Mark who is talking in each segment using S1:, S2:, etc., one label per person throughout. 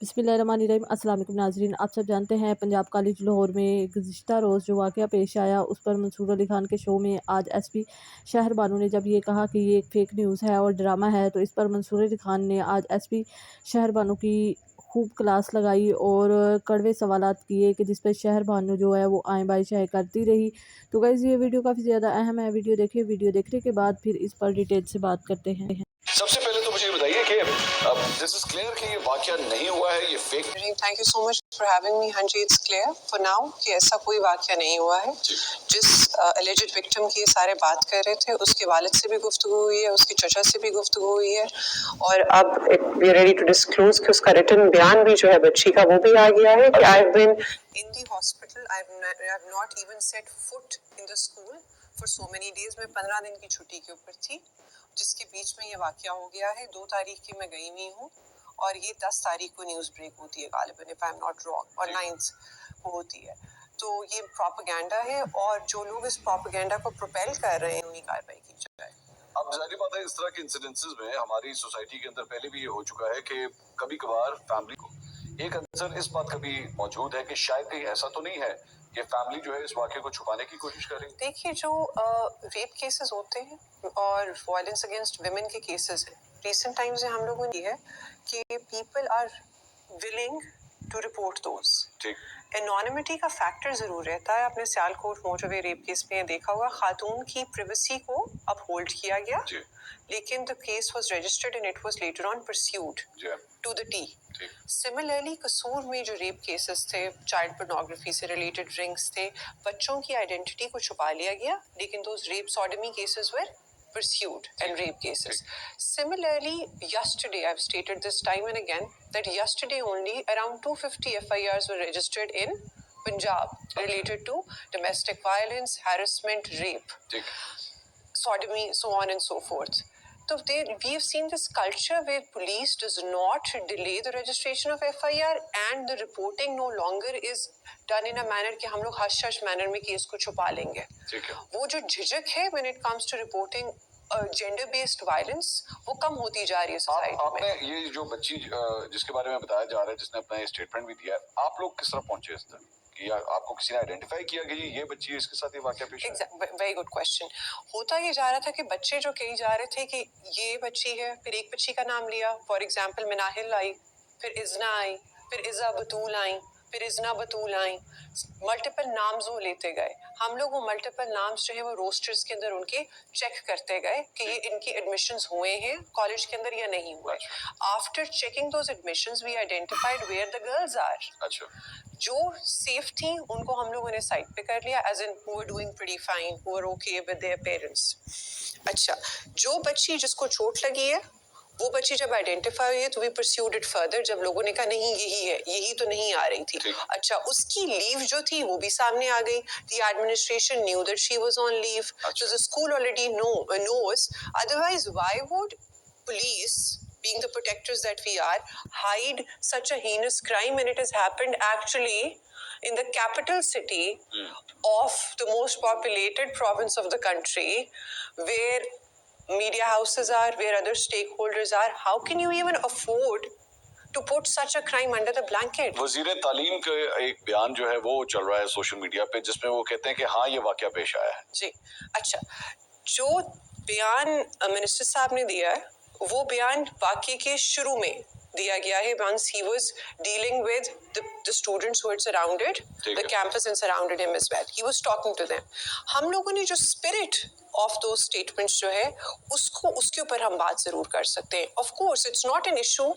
S1: बिस्मिल्लाहिर्रहमानिर्रहीम। अस्सलाम वालेकुम नाज़रीन, आप सब जानते हैं पंजाब कॉलेज लाहौर में गुज़िश्ता रोज़ जो वाक़या पेश आया उस पर मंसूर अली खान के शो में आज एसपी शहर बानू ने जब ये कहा कि ये एक फ़ेक न्यूज़ है और ड्रामा है, तो इस पर मंसूर अली खान ने आज एसपी शहर बानू की खूब क्लास लगाई और कड़वे सवालात किए कि जिस पर शहर बानू जो है वो आए बाई शाए करती रही। तो गाइज़ ये वीडियो काफ़ी ज़्यादा अहम है, वीडियो देखिए, वीडियो देखने के बाद फिर इस पर डिटेल से बात करते हैं।
S2: सबसे पहले तो मुझे बताइए कि दिस इज क्लियर कि ये वाकया नहीं हुआ है, ये fake.
S3: Thank you so much for having me. हाँ जी, इट्स क्लियर फॉर नाउ कि ऐसा कोई वाकया नहीं हुआ है। जिस एलिजेड विक्टिम की सारे बात कर रहे थे उसके वालिद से भी गुफ्तगू हुई है, उसके चचा से भी गुफ्तगू हुई है और अब we are ready to disclose कि उसका रिटन बयान भी जो है बच्ची का वो भी आ गया है कि I have been in the hospital, I have not even set foot in the school for so many days. मैं 15 दिन की छुट्टी के ऊपर थी जिसके बीच में ये वाकया हो गया है। 2 तारीख की मैं गई नहीं हूँ और ये 10 तारीख को न्यूज़ ब्रेक होती है गालिबन, if I am not wrong, और 9th को होती है। तो ये प्रोपेगेंडा है और जो लोग इस प्रोपेगेंडा को प्रोपेल कर रहे हैं उन्हीं कार्रवाई की जाए।
S2: अब जाहिर बात है इस तरह के इंसिडेंसेस में हमारी सोसाइटी के अंदर पहले भी ये हो चुका है कि कभी कभार फैमिली को एक अंसर इस बात का भी मौजूद है कि शायद कहीं ऐसा तो नहीं है कि फैमिली जो है इस वाकये को छुपाने की कोशिश कर रही है।
S3: देखिए, जो रेप केसेस होते हैं और वायलेंस अगेंस्ट विमेन के केसेस हैं, रिसेंट टाइम्स में हम लोगों ने है कि people are willing to report those.
S2: ठीक,
S3: एनोनिमिटी का फैक्टर जरूर रहता है। आपने सियालकोट मोटरवे रेप केस में देखा होगा, खातून की प्रिवेसी को अपहोल्ड किया गया, लेकिन the case was registered and it was later on pursued to the T. Similarly Kasur में जो रेप केसेस थे, चाइल्ड पोर्नोग्राफी से रिलेटेड रिंग्स थे, बच्चों की आइडेंटिटी को छुपा लिया गया, लेकिन those rape sodomy cases were pursued and rape cases. Similarly, yesterday I've stated this time and again that yesterday only around 250 FIRs were registered in Punjab related to domestic violence, harassment, rape, sodomy, so on and so forth. So we have seen this culture where police does not delay the registration of FIR and the reporting no longer is done in a manner कि हम लोग hush hush manner में case को छुपा लेंगे। वो जो झिझक है when it comes to reporting gender based violence वो कम होती जा रही है सोसाइटी में।
S2: आपने ये जो बच्ची जिसके बारे में बताया जा रहा है, जिसने अपना स्टेटमेंट भी दिया है, आप लोग किस तरह पहुंचे इस तक कि आपको किसी ने आइडेंटिफाई किया कि ये बच्ची इसके साथ ये वाकया पेश आया?
S3: Very good question. होता ये जा रहा था कि बच्चे जो कही जा रहे थे कि ये बच्ची है, फिर एक बच्ची का नाम लिया, फॉर एग्जाम्पल मिनाहिल आई, फिर इज़ना आई, फिर इज़ा बतूल आई, फिर इज़ना बतूल आई, मल्टीपल नाम्स वो लेते गए। हम लोग वो मल्टीपल नाम्स जो है वो रोस्टर्स के अंदर उनके चेक करते गए कि ये इनकी एडमिशंस हुए हैं कॉलेज के अंदर या नहीं हुए। After checking those admissions we identified where the girls are.
S2: अच्छा,
S3: जो सेफ थी उनको हम लोगों ने साइड पे कर लिया, as in who are doing pretty fine, who are okay with their parents. अच्छा, जो बच्ची जिसको चोट लगी है वो बच्ची जब आइडेंटिफाई हुई है तो वी परस्यूड इट फर्दर, जब लोगों ने कहा नहीं यही है, यही तो नहीं आ रही थी। अच्छा, उसकी लीव जो थी वो भी सामने आ गई। The administration knew that she was on leave, so the school already knows, otherwise why would police, being the protectors that we are, hide such a heinous crime when it has happened actually in the capital city of the most populated province of the country, where media houses are, where other stakeholders are? How can you even afford to put such a crime under the blanket?
S2: वजीर तालीम का एक बयान जो है वो चल रहा है सोशल मीडिया पे, जिसमें वो कहते हैं कि हाँ ये वाकया पेश आया है।
S3: जी, अच्छा, जो बयान मिनिस्टर साहब ने दिया है वो बयान वाकये के शुरू में दिया गया है, once he was dealing with the students who had surrounded the campus and surrounded him as well. He was talking to them. हम लोगों ने जो spirit of those statements जो है उसको उसके ऊपर हम बात जरूर कर सकते हैं। Of course, it's not an issue,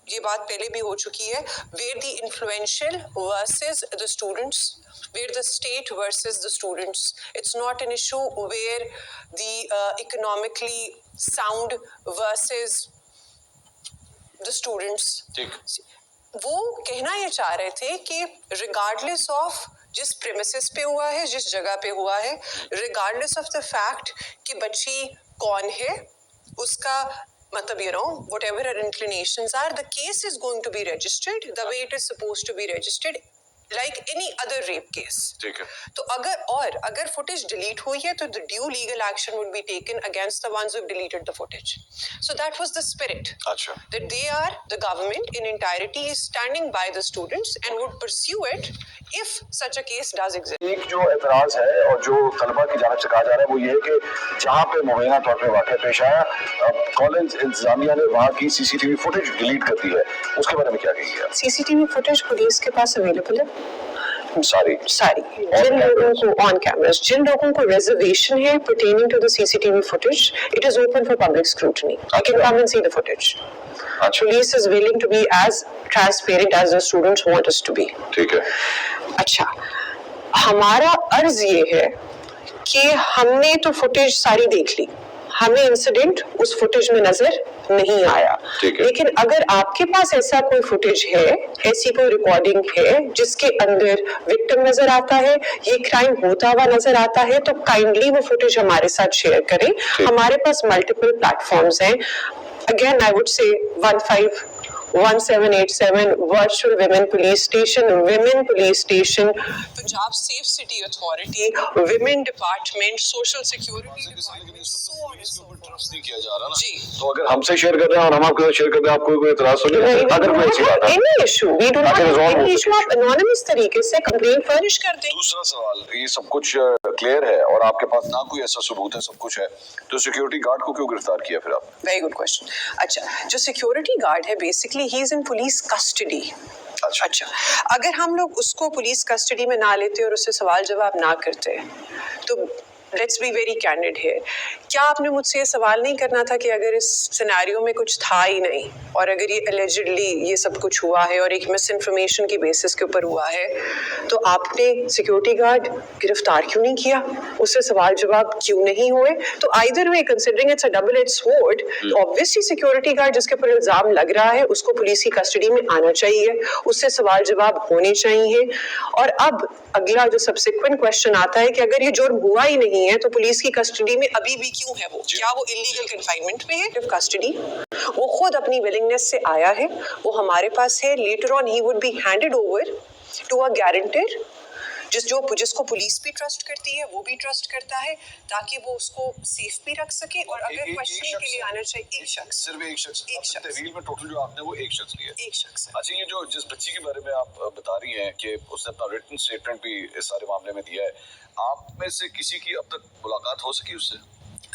S3: ये बात पहले भी हो चुकी है, where the influential versus the students, where the state versus the students. It's not an issue where the economically sound versus the students. वो कहना ये चाह रहे थे कि regardless of जिस premises पे हुआ है, जिस जगह पे हुआ है, regardless of the fact कि बच्ची कौन है, उसका मतलब whatever her inclinations are, the case is going to be registered the way it is supposed to be registered like any other rape case.
S2: ठीक है.
S3: तो अगर footage delete हुई है तो the due legal action would be taken against the ones who have deleted the footage. So that was the spirit.
S2: अच्छा.
S3: That they are, the government in entirety is standing by the students and would pursue it if such a case does exist.
S2: एक जो एतराज है और जो तलबा की जानिब से कहा जा रहा है वो ये है कि जहाँ पे मुबैना तौर पे वाक़या पेश आया, कॉलेज इंतजामिया ने वहाँ की सीसीटीवी फुटेज डिलीट कर दी है, उसके बारे में क्या कहिए?
S3: सीसीटीवी फुटेज पुलिस के पास अवेलेबल है
S2: सारी
S3: जिन लोगों को ऑन कैमरास, जिन लोगों को रिजर्वेशन है pertaining to the CCTV footage, it is open for public scrutiny. You can come and see the footage. Police is willing to be as transparent as the students want us to be.
S2: ठीक है.
S3: अच्छा, हमारा अर्ज ये है कि हमने तो फुटेज सारी देख ली, हमें इंसिडेंट उस फुटेज में नजर नहीं आया, लेकिन अगर आपके पास ऐसा कोई फुटेज है, ऐसी कोई रिकॉर्डिंग है जिसके अंदर विक्टिम नजर आता है, ये क्राइम होता हुआ नजर आता है, तो काइंडली वो फुटेज हमारे साथ शेयर करें. हमारे पास मल्टीपल प्लेटफॉर्म्स हैं. Again I would say 151787 virtual women police station, Punjab safe city authority, women department, social security
S2: trust नहीं किया जा रहा ना
S3: जी.
S2: तो अगर हमसे शेयर कर रहे हैं और हम आपके साथ शेयर कर रहे हैं, आपको कोई एतराज तो नहीं? अगर कोई ऐसी बात है,
S3: any issue, we do not have any issue. आप anonymous तरीके से कंप्लेंट फर्निश कर दें.
S2: दूसरा सवाल, ये सब कुछ क्लियर है और आपके पास ना कोई ऐसा सबूत है, सब कुछ है, तो सिक्योरिटी गार्ड को क्यों गिरफ्तार किया फिर आप?
S3: Very good question. अच्छा, जो सिक्योरिटी गार्ड है basically he is in police custody. अच्छा, अगर हम लोग उसको पुलिस कस्टडी में ना लेते और उससे सवाल जवाब ना करते तो let's be very candid here, क्या आपने मुझसे ये सवाल नहीं करना था कि अगर इस सिनेरियो में कुछ था ही नहीं और अगर ये एलिजिडली ये सब कुछ हुआ है और एक मिस इन्फॉर्मेशन की बेसिस के ऊपर हुआ है, तो आपने सिक्योरिटी गार्ड गिरफ्तार क्यों नहीं किया, उससे सवाल जवाब क्यों नहीं हुए? तो either way, considering it's a double edge sword, obviously security guard जिसके ऊपर इल्जाम लग रहा है उसको पुलिस की कस्टडी में आना चाहिए, उससे सवाल जवाब होने चाहिए. और अब अगला जो सब्सिक्वेंट क्वेश्चन आता है कि अगर ये जुर्म हुआ ही नहीं है तो पुलिस की कस्टडी में अभी भी क्यों है वो? क्या वो इलीगल कन्फाइनमेंट में है? कस्टडी वो खुद अपनी विलिंगनेस से आया है, वो हमारे पास है. Later on he would be handed over to a guarantor जिसको पुलिस भी ट्रस्ट करती है, वो भी ट्रस्ट करता है, ताकि वो उसको सेफ भी रख सके. और अगर क्वेश्चनिंग के लिए आना चाहिए एक शख्स,
S2: सिर्फ एक शख्स. तहवील में टोटल जो आपने वो एक शख्स लिया,
S3: एक शख्स.
S2: अच्छा, ये जो जिस बच्ची के बारे में आप बता रही हैं कि उसने अपना रिटन स्टेटमेंट भी इस सारे मामले में दिया है, आप में से किसी की अब तक मुलाकात हो सकी उससे?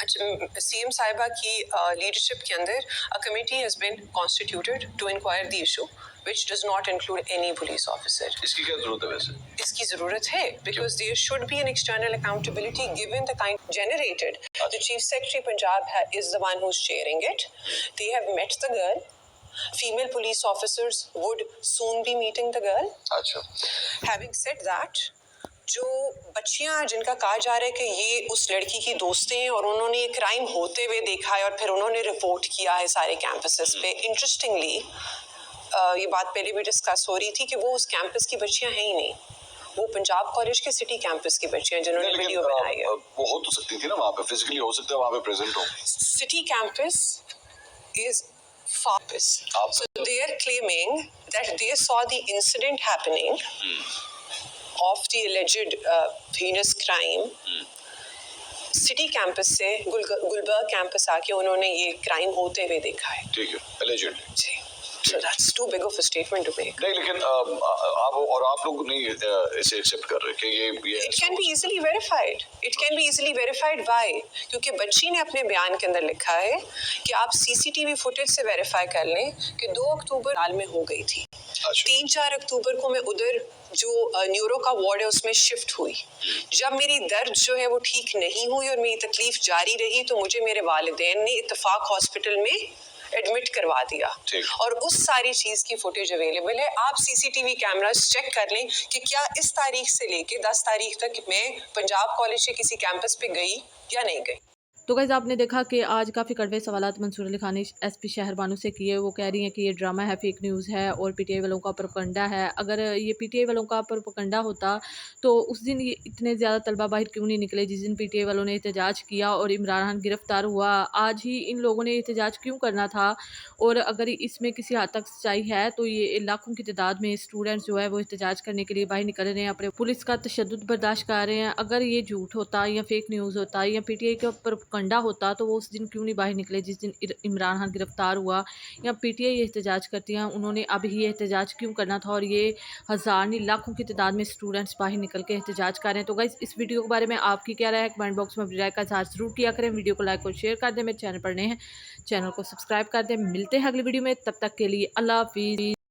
S3: अच्छा, सीएम साहिबा की लीडरशिप के अंदर a committee has been constituted to inquire the issue which does not include any police officer.
S2: इसकी क्या जरूरत है वैसे?
S3: इसकी जरूरत है because there should be an external accountability given the kind generated. The Chief Secretary Punjab is the one who's chairing it. They have met the girl. Female police officers would soon be meeting the girl.
S2: अच्छा.
S3: Having said that, जो बच्चियां जिनका कहा जा रहा है कि ये उस लड़की की दोस्तें हैं और उन्होंने ये क्राइम होते हुए देखा है और फिर उन्होंने रिपोर्ट किया है सारे कैंपसेस पे. इंटरेस्टिंगली ये बात पहले भी डिस्कस हो रही थी कि वो उस कैंपस की बच्चियां हैं ही नहीं, वो पंजाब कॉलेज के सिटी कैंपस की बच्चियां जिन्होंने वीडियो बनाई है.
S2: वो हो तो सकती थी ना वहाँ पे, फिजिकली हो सकता है वहाँ पे प्रेजेंट हो.
S3: सिटी कैंपस इज फारपिस, so they are claiming that they saw the incident happening of the alleged heinous crime. City campus से गुलबर्ग कैंपस आके उन्होंने ये क्राइम होते हुए देखा है.
S2: ठीक है, alleged.
S3: Ji. So that's too big of a statement to make.
S2: नहीं, लेकिन आप लोग नहीं इसे एक्सेप्ट कर रहे कि ये
S3: It can be easily verified. It can be easily verified. Why? क्योंकि बच्ची ने अपने बयान के अंदर लिखा है कि आप सीसीटीवी फुटेज से वेरीफाई कर लें कि 2 अक्टूबर हाल में हो गई थी. 3-4 अक्टूबर को मैं उधर जो न्यूरो का वार्ड है उसमें शिफ्ट हुई. जब मेरी दर्द जो है वो ठीक नहीं हुई और मेरी तकलीफ जारी रही तो मुझे मेरे वालिदैन ने इत्तेफाक हॉस्पिटल में एडमिट करवा दिया और उस सारी चीज की फुटेज अवेलेबल है. आप सीसीटीवी कैमरास चेक कर लें कि क्या इस तारीख से लेके 10 तारीख तक मैं पंजाब कॉलेज के किसी कैंपस पे गई या नहीं गई.
S1: तो गाइज़ आपने देखा कि आज काफ़ी कड़वे सवालात मंसूर अली खान ने एसपी शहर बानो से किए। वो कह रही हैं कि ये ड्रामा है, फेक न्यूज़ है और पीटीआई वालों का प्रोपगंडा है। अगर ये पीटीआई वालों का प्रोपगंडा होता तो उस दिन ये इतने ज़्यादा तलबा बाहर क्यों नहीं निकले जिस दिन पीटीआई वालों ने एहतजाज किया और इमरान खान गिरफ्तार हुआ। आज ही इन लोगों ने एहतजाज क्यों करना था? और अगर इसमें किसी हद तक सच्चाई है तो ये लाखों की तादाद में स्टूडेंट्स जो है वो एहतजाज करने के लिए बाहर निकल रहे हैं, अपने पुलिस का तशद्दुद बर्दाश्त कर रहे हैं। अगर ये झूठ होता या फेक न्यूज़ होता या पीटीआई का प्रोपगंडा होता तो वो उस दिन क्यों नहीं बाहर निकले जिस दिन इमरान खान गिरफ्तार हुआ या पीटीआई एहतजाज करती हैं। उन्होंने अब ही एहतजाज क्यों करना था? और ये हज़ार नहीं लाखों की तादाद में स्टूडेंट्स बाहर निकल के एहतजाज कर रहे हैं। तो गाइस इस वीडियो के बारे में आपकी क्या राय है? कमेंट बॉक्स में अपनी राय का इज़हार ज़रूर किया करें। वीडियो को लाइक और शेयर कर दें। मेरे चैनल पर नए हैं, चैनल को सब्सक्राइब कर दें। मिलते हैं अगली वीडियो में, तब तक के लिए अल्लाह हाफिज़।